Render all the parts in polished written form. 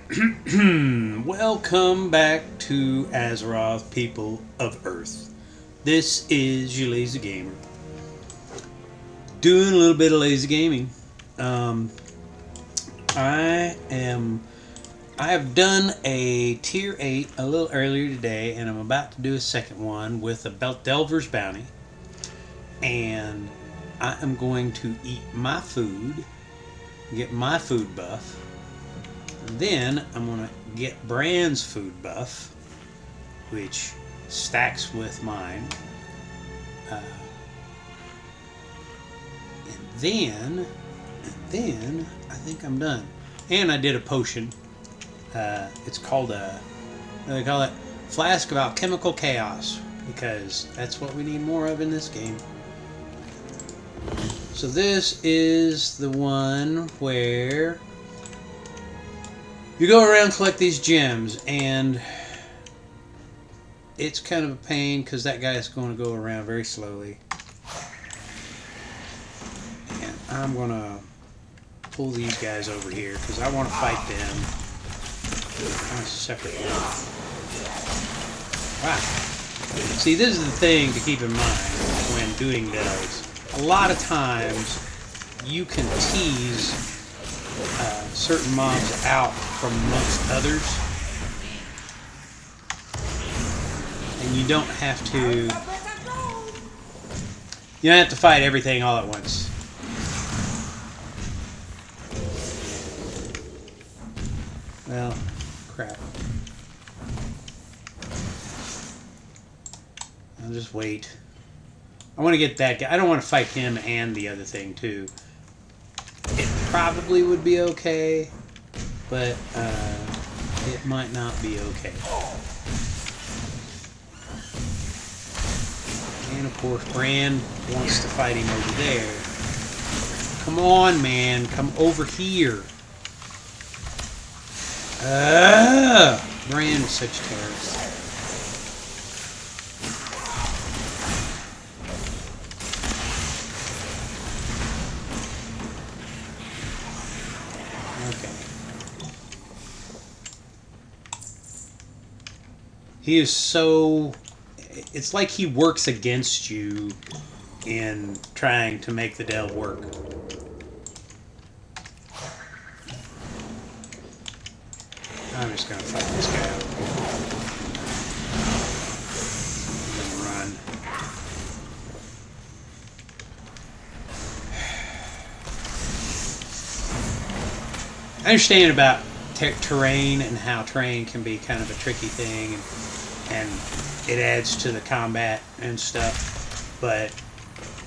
Welcome back to Azeroth, people of Earth. This is your lazy gamer. Doing a little bit of lazy gaming. I have done a tier 8 a little earlier today, and I'm about to do a second one with a Delver's Bounty. And I am going to eat my food, get my food buff. Then I'm going to get Brand's food buff, which stacks with mine. And then I think I'm done. And I did a potion. It's called what do they call it? Flask of Alchemical Chaos, because that's what we need more of in this game. So this is the one where you go around, collect these gems, and it's kind of a pain because that guy is going to go around very slowly. And I'm going to pull these guys over here because I want to fight them on a separate one. Wow. See, this is the thing to keep in mind when doing delves. A lot of times you can tease certain mobs out from amongst others, and you don't have to fight everything all at once. Well, crap. I'll just wait. I want to get that guy. I don't want to fight him and the other thing too. It probably would be okay, but it might not be okay. And of course, Brand wants to fight him over there. Come on, man. Come over here. Brand is such a terrorist. He is so... It's like he works against you in trying to make the delve work. I'm just going to fight this guy out. I'm going to run. I understand about terrain and how terrain can be kind of a tricky thing, and it adds to the combat and stuff, but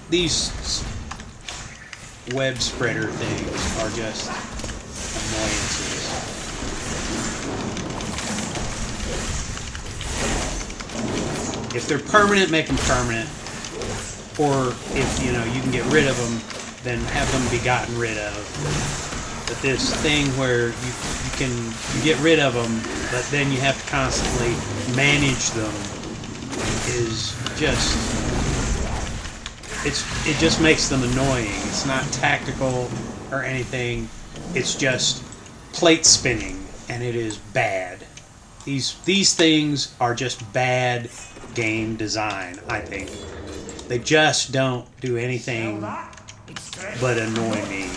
these web spreader things are just annoyances. If they're permanent, make them permanent, or if you can get rid of them, then have them be gotten rid of. But this thing where you get rid of them, but then you have to constantly manage them is just, it just makes them annoying. It's not tactical or anything. It's just plate spinning, and it is bad. These things are just bad game design, I think. They just don't do anything but annoy me.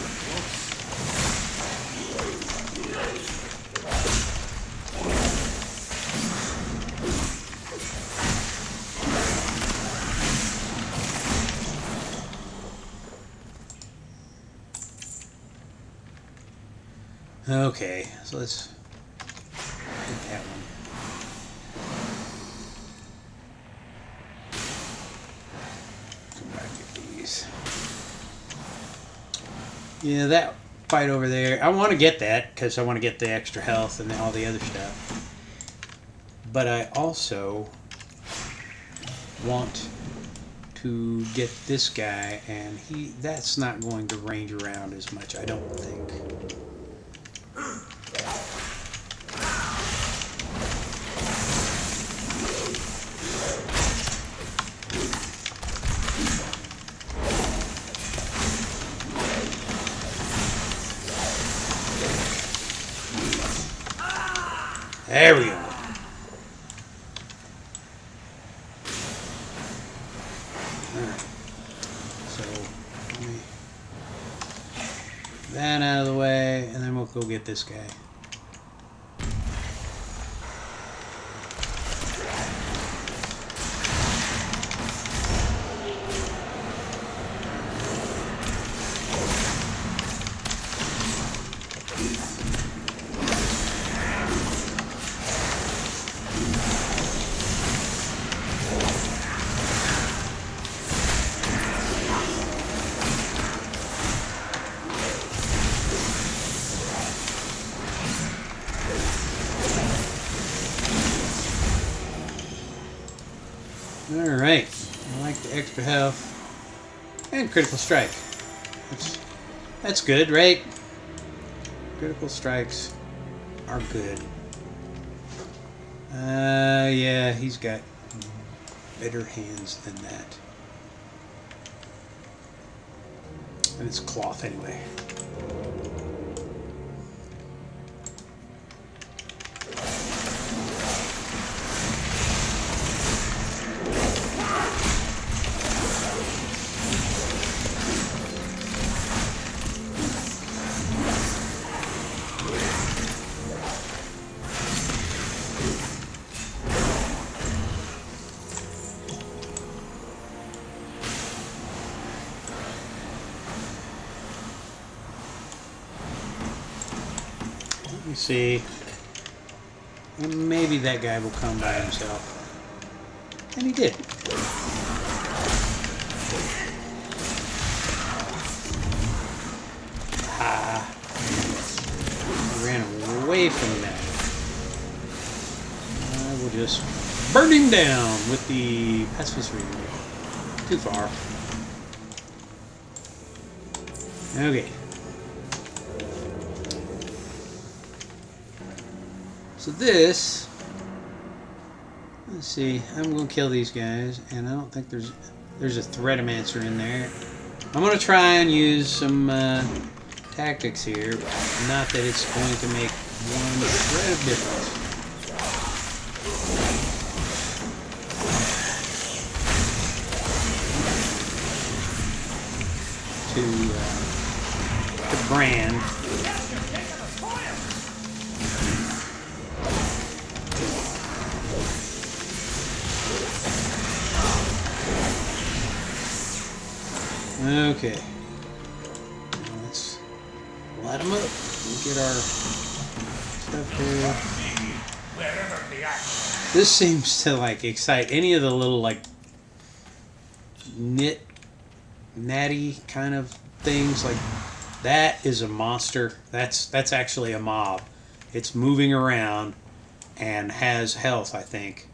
Okay, so let's get that one. Come back to these. Yeah, that fight over there. I want to get that because I want to get the extra health and all the other stuff. But I also want to get this guy, and that's not going to range around as much, I don't think. There we go. Alright. So, let me get that out of the way, and then we'll go get this guy. Alright, I like the extra health and critical strike. That's good, right? Critical strikes are good. Yeah, he's got better hands than that. And it's cloth anyway. Let me see. And maybe that guy will come by himself. And he did. Ah. He ran away from that. I will just burn him down with the pacifist reader. Too far. Okay. So this, let's see, I'm going to kill these guys, and I don't think there's a Threadomancer in there. I'm going to try and use some tactics here, not that it's going to make one shred of difference. To brand. Okay. Let's light them up and get our stuff here. This seems to like excite any of the little like natty kind of things. Like that is a monster. That's actually a mob. It's moving around and has health, I think.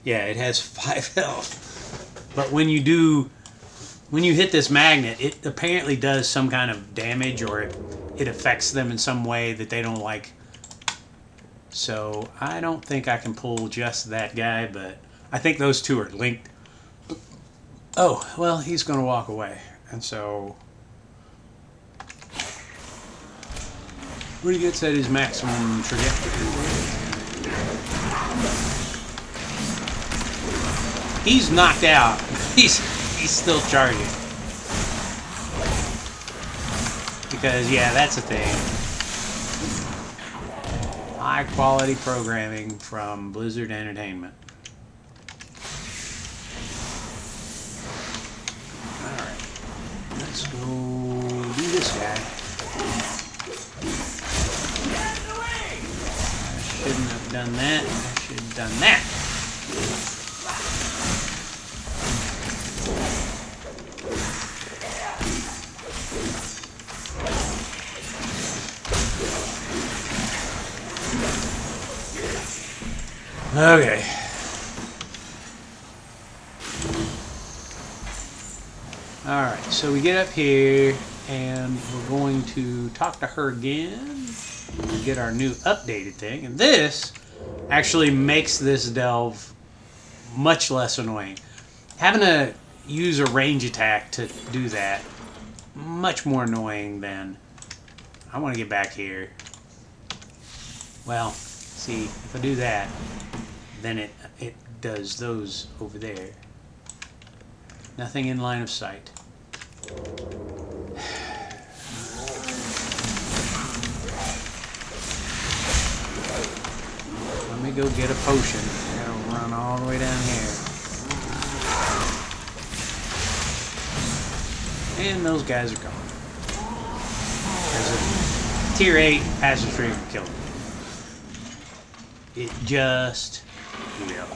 Yeah, it has 5 health. But when you hit this magnet, it apparently does some kind of damage, or it affects them in some way that they don't like. So I don't think I can pull just that guy, but I think those two are linked. Oh, well, he's going to walk away. And so when he gets at his maximum trajectory, he's knocked out. He's still charging. Because, yeah, that's a thing. High quality programming from Blizzard Entertainment. Alright. Let's go do this guy. I shouldn't have done that. I should have done that. Okay. Alright, so we get up here and we're going to talk to her again and get our new updated thing. And this actually makes this delve much less annoying. Having to use a range attack to do that, much more annoying than... I want to get back here. Well, See, if I do that, then it does those over there. Nothing in line of sight. Let me go get a potion. I gotta run all the way down here. And those guys are gone. There's a tier 8 passage tree can kill them. It just will.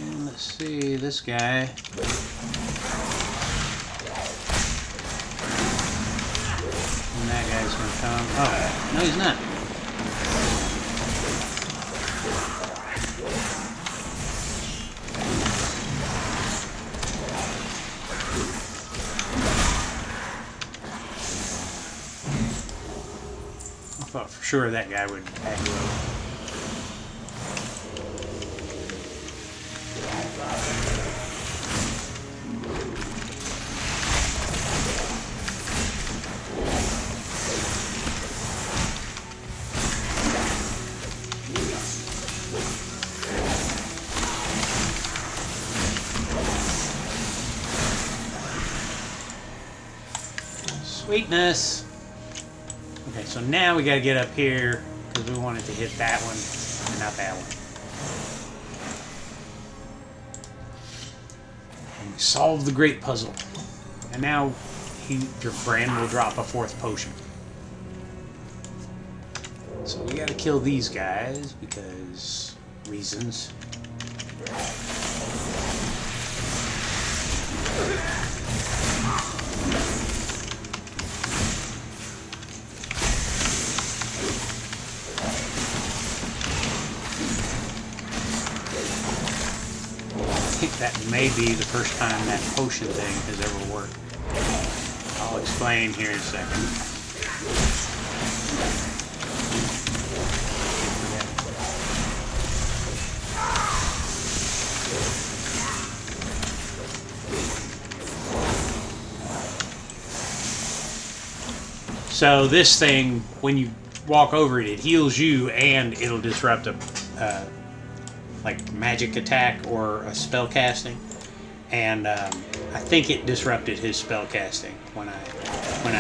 And let's see this guy. And that guy's gonna come. Oh, no, he's not. I thought for sure that guy would aggro. Sweetness. Okay, so now we gotta get up here because we wanted to hit that one and not that one. And we solved the great puzzle. And now your friend will drop a 4th potion. So we gotta kill these guys because reasons. I think that may be the first time that potion thing has ever worked. I'll explain here in a second. So this thing, when you walk over it, it heals you and it'll disrupt a like magic attack or a spell casting, and I think it disrupted his spell casting when I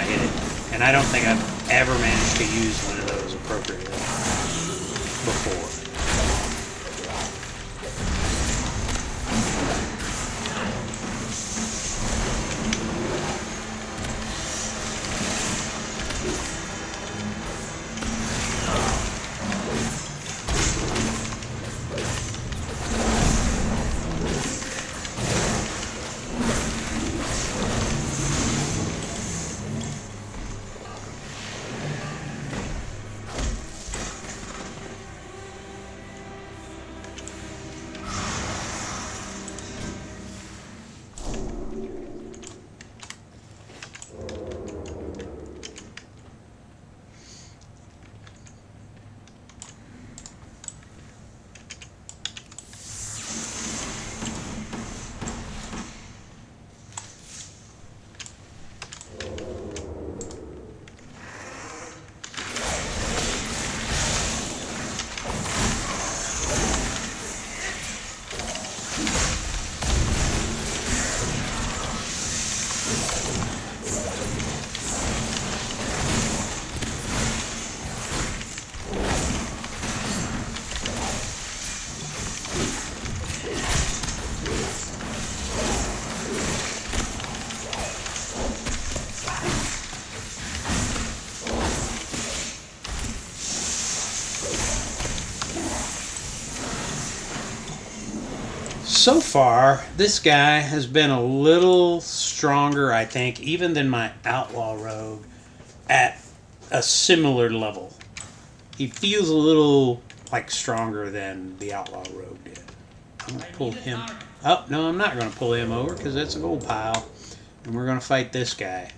hit it, and I don't think I've ever managed to use one of those appropriately before. So far, this guy has been a little stronger, I think, even than my Outlaw rogue at a similar level. He feels a little like stronger than the Outlaw rogue did. I'm going to pull him. Oh, no, I'm not going to pull him over because that's a gold pile. And we're going to fight this guy.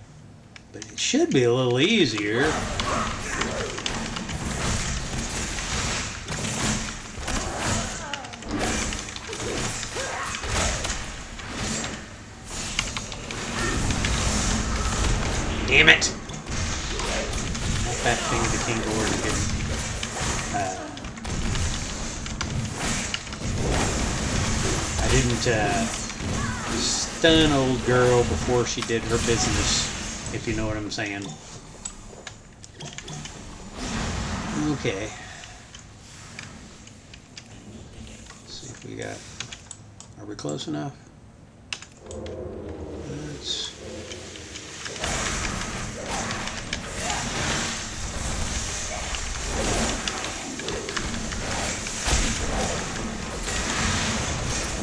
But it should be a little easier. Damn it! That thing that came forward and didn't. I didn't stun old girl before she did her business, if you know what I'm saying. Okay. Let's see if we got. Are we close enough? Let's.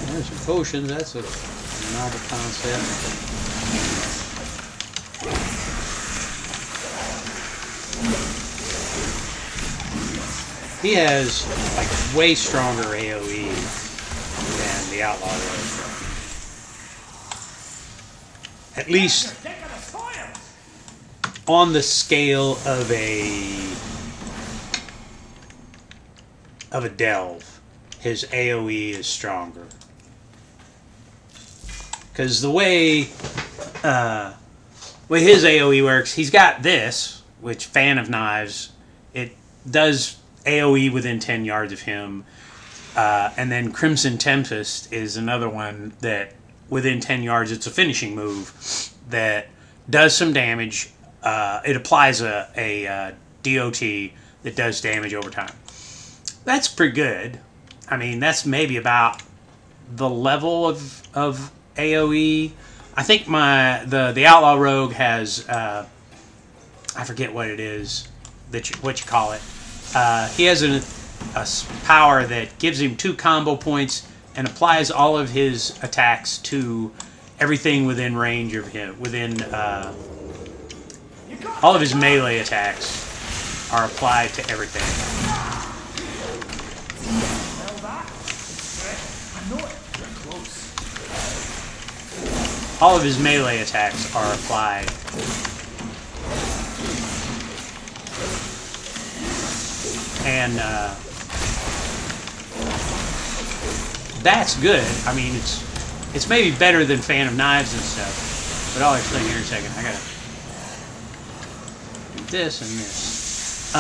There's some potions. That's a novel concept. He has like way stronger AoE than the Outlaw Rogue. At least on the scale of a delve, his AoE is stronger. Because the way his AoE works, he's got this, which Fan of Knives, it does AoE within 10 yards of him. And then Crimson Tempest is another one that within 10 yards, it's a finishing move that does some damage. It applies a DOT that does damage over time. That's pretty good. I mean, that's maybe about the level of AoE. I think the Outlaw Rogue has I forget what it is what you call it. He has a power that gives him 2 combo points and applies all of his attacks to everything within range of him. All of his melee attacks are applied to everything. All of his melee attacks are applied. And that's good. I mean, it's maybe better than Fan of Knives and stuff. But I'll explain here in a second. I gotta do this and this.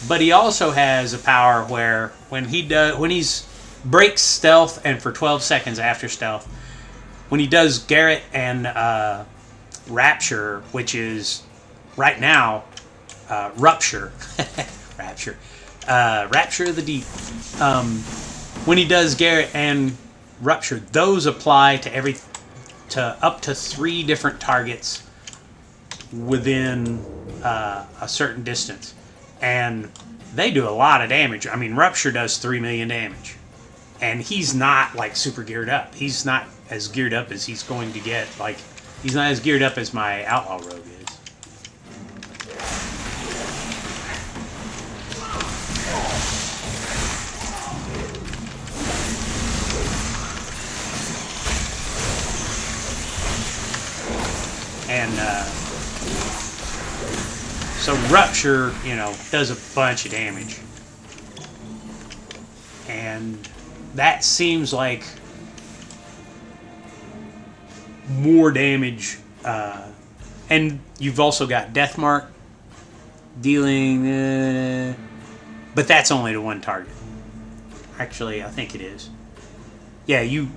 But he also has a power where when he's breaks stealth and for 12 seconds after stealth, when he does Garrett and Rapture, which is right now Rupture, Rapture, Rapture of the Deep. When he does Garrett and Rupture, those apply to up to 3 different targets within a certain distance, and they do a lot of damage. I mean, Rupture does 3 million damage, and he's not like super geared up. He's not as geared up as he's going to get. Like, he's not as geared up as my Outlaw Rogue is. And so Rupture, does a bunch of damage. And that seems like more damage. And you've also got Deathmark dealing... but that's only to 1 target. Actually, I think it is. Yeah, you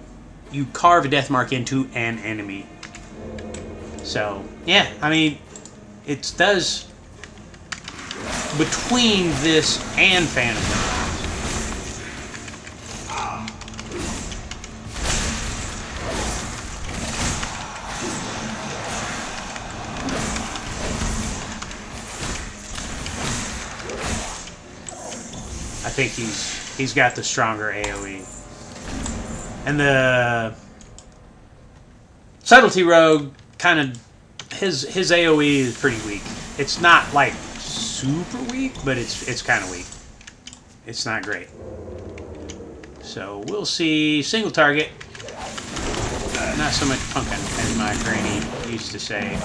carve a Deathmark into an enemy. So, yeah, I mean, it does, between this and Fan of Knives, I think he's got the stronger AoE. And the Subtlety Rogue, kind of, his AoE is pretty weak. It's not like super weak, but it's kind of weak. It's not great. So we'll see. Single target. Not so much pumpkin, as my granny used to say.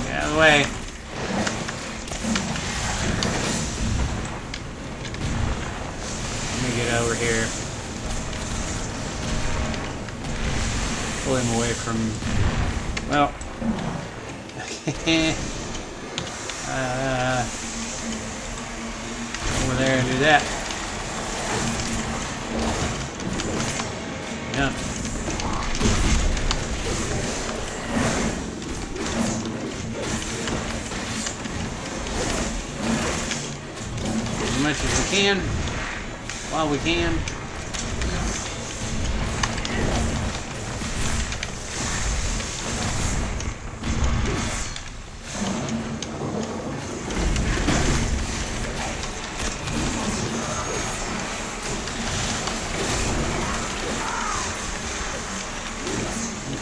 Get out of the way. Let me get over here. Pull him away from, well, over there and do that. Yeah. As much as we can, while we can.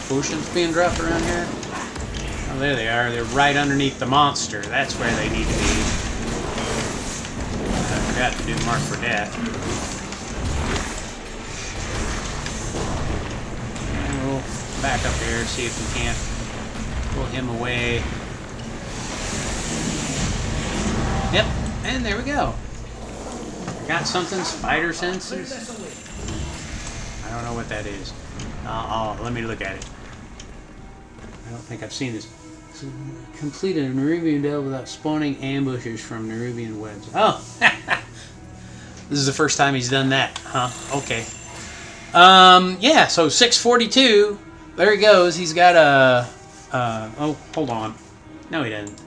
Potions being dropped around here? Oh, there they are. They're right underneath the monster. That's where they need to be. I forgot to do Mark for Death. And we'll back up here, see if we can't pull him away. Yep, and there we go. I got something, spider senses. I don't know what that is. Let me look at it. I don't think I've seen this. Completed a Nerubian delve without spawning ambushes from Nerubian webs. Oh! This is the first time he's done that, huh? Okay. Yeah, so 642. There he goes. He's got a... oh, hold on. No, he doesn't.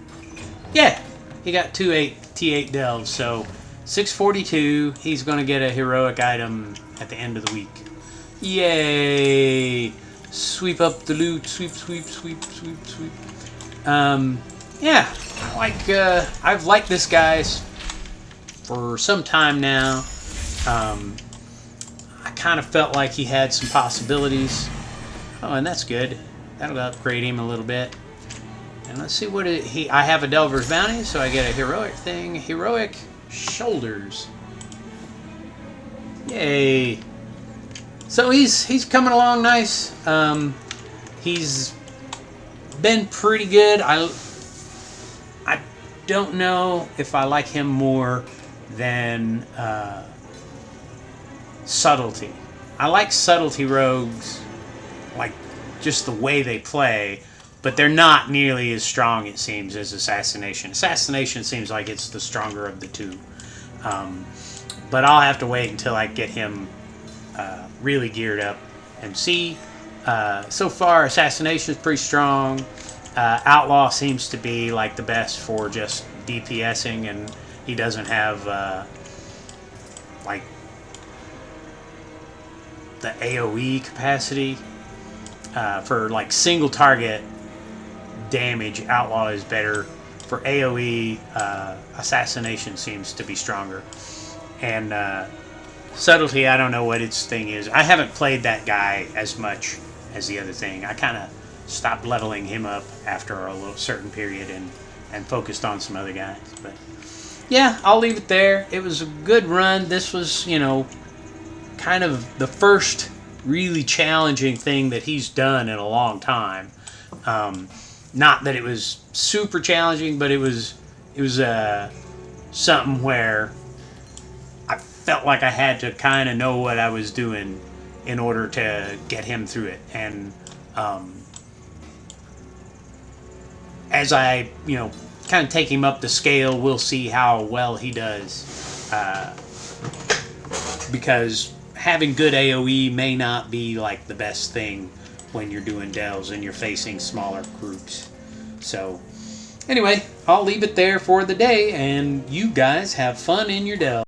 Yeah, he got 2 T8 delves, so 642. He's going to get a heroic item at the end of the week. Yay! Sweep up the loot. Sweep, sweep, sweep, sweep, sweep. Yeah, I've liked this guy for some time now. I kind of felt like he had some possibilities. Oh, and that's good. That'll upgrade him a little bit. And let's see what I have a Delver's Bounty, so I get a heroic thing. Heroic shoulders. Yay! So he's coming along nice. He's been pretty good. I don't know if I like him more than subtlety. I like subtlety rogues, like just the way they play, but they're not nearly as strong, it seems, as Assassination. Assassination seems like it's the stronger of the two. But I'll have to wait until I get him really geared up and see. So far, Assassination is pretty strong. Outlaw seems to be like the best for just DPSing, and he doesn't have like the AoE capacity for like single target damage. Outlaw is better for AoE. Assassination seems to be stronger, and subtlety, I don't know what its thing is. I haven't played that guy as much as the other thing. I kind of stopped leveling him up after a little certain period and focused on some other guys. But yeah, I'll leave it there. It was a good run. This was, you know, kind of the first really challenging thing that he's done in a long time. Not that it was super challenging, but it was something where I felt like I had to kind of know what I was doing in order to get him through it. And as I, you know, kind of take him up the scale, we'll see how well he does. Because having good AoE may not be like the best thing when you're doing delves and you're facing smaller groups. So anyway, I'll leave it there for the day, and you guys have fun in your delve.